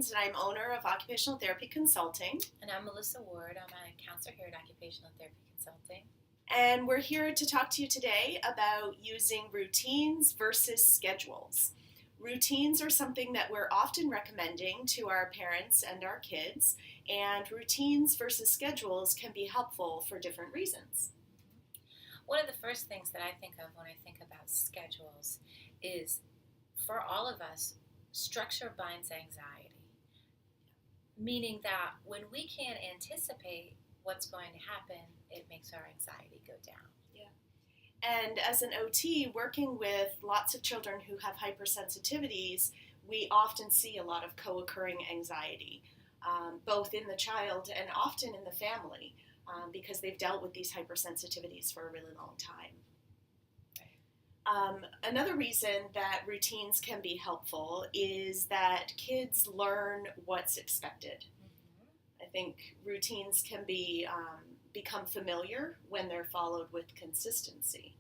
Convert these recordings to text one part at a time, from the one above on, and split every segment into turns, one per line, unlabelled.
and I'm owner of Occupational Therapy Consulting.
And I'm Melissa Ward. I'm a counselor here at Occupational Therapy Consulting.
And we're here to talk to you today about using routines versus schedules. Routines are something that we're often recommending to our parents and our kids, and routines versus schedules can be helpful for different reasons.
One of the first things that I think of when I think about schedules is, for all of us, structure binds anxiety. Meaning that when we can't anticipate what's going to happen, it makes our anxiety go down.
And as an OT, working with lots of children who have hypersensitivities, we often see a lot of co-occurring anxiety, both in the child and often in the family, because they've dealt with these hypersensitivities for a really long time. Another reason that routines can be helpful is that kids learn what's expected. I think routines can become familiar when they're followed with consistency.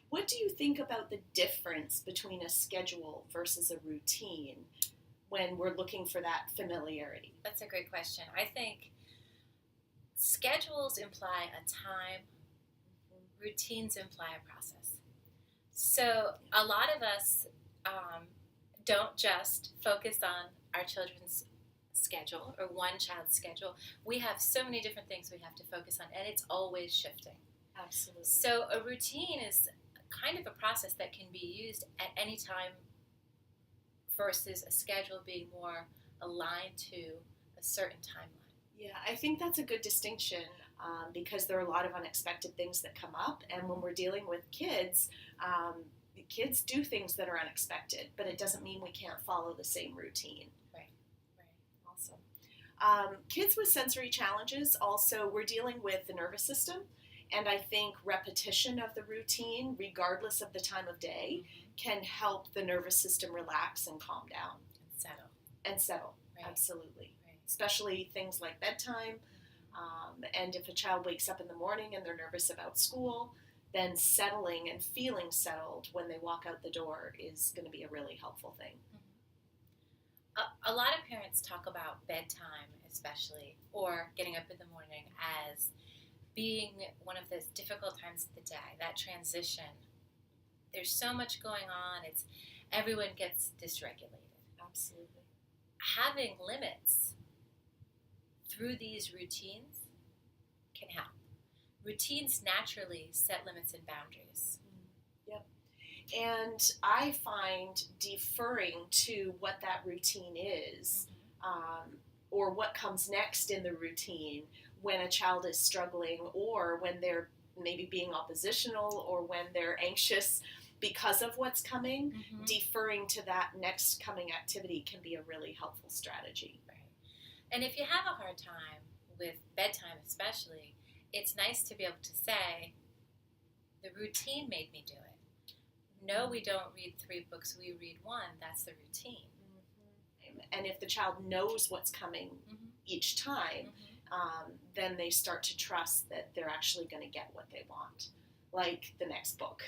What do you think about the difference between a schedule versus a routine when we're looking for that familiarity?
That's a great question. I think schedules imply a time, routines imply a process. So a lot of us don't just focus on our children's schedule or one child's schedule. We have so many different things we have to focus on, and it's always shifting.
Absolutely.
So a routine is kind of a process that can be used at any time versus a schedule being more aligned to a certain timeline.
Yeah, I think that's a good distinction because there are a lot of unexpected things that come up, and when we're dealing with kids, kids do things that are unexpected, but it doesn't mean we can't follow the same routine.
Right.
Awesome. Kids with sensory challenges also, we're dealing with the nervous system, and I think repetition of the routine, regardless of the time of day, can help the nervous system relax and calm down. And settle,
right.
Absolutely.
Right.
Especially things like bedtime, and if a child wakes up in the morning and they're nervous about school, then settling and feeling settled when they walk out the door is going to be a really helpful thing.
A lot of parents talk about bedtime, especially, or getting up in the morning as being one of those difficult times of the day, that transition. There's so much going on. Everyone gets dysregulated.
Absolutely.
Having limits through these routines can help. Routines naturally set limits and boundaries.
Yep. And I find deferring to what that routine is, or what comes next in the routine when a child is struggling, or when they're maybe being oppositional, or when they're anxious because of what's coming, deferring to that next coming activity can be a really helpful strategy.
Right. And if you have a hard time with bedtime especially, it's nice to be able to say, the routine made me do it. No, we don't read 3 books, we read 1. That's the routine.
And if the child knows what's coming each time, then they start to trust that they're actually going to get what they want, like the next book.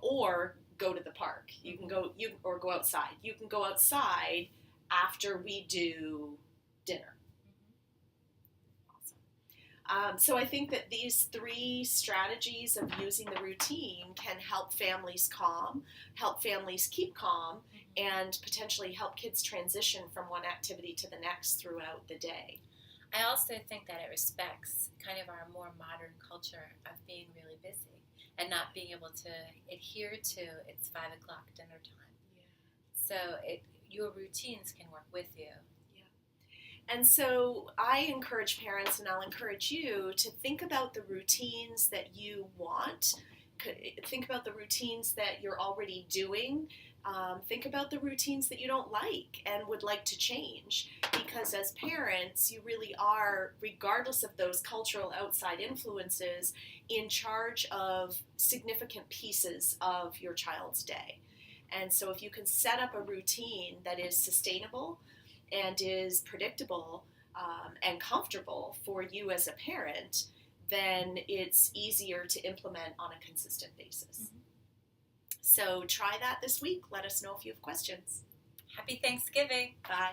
Or go to the park. You can go, or go outside. You can go outside after we do dinner. Awesome. So I think that these 3 strategies of using the routine can help families calm, help families keep calm, and potentially help kids transition from one activity to the next throughout the day.
I also think that it respects kind of our more modern culture of being really busy and not being able to adhere to it's 5 o'clock dinner time. So your routines can work with you.
And so I encourage parents, and I'll encourage you, to think about the routines that you want. Think about the routines that you're already doing. Think about the routines that you don't like and would like to change. Because as parents, you really are, regardless of those cultural outside influences, in charge of significant pieces of your child's day. And so if you can set up a routine that is sustainable and is predictable and comfortable for you as a parent, then it's easier to implement on a consistent basis. So try that this week. Let us know if you have questions.
Happy Thanksgiving.
Bye.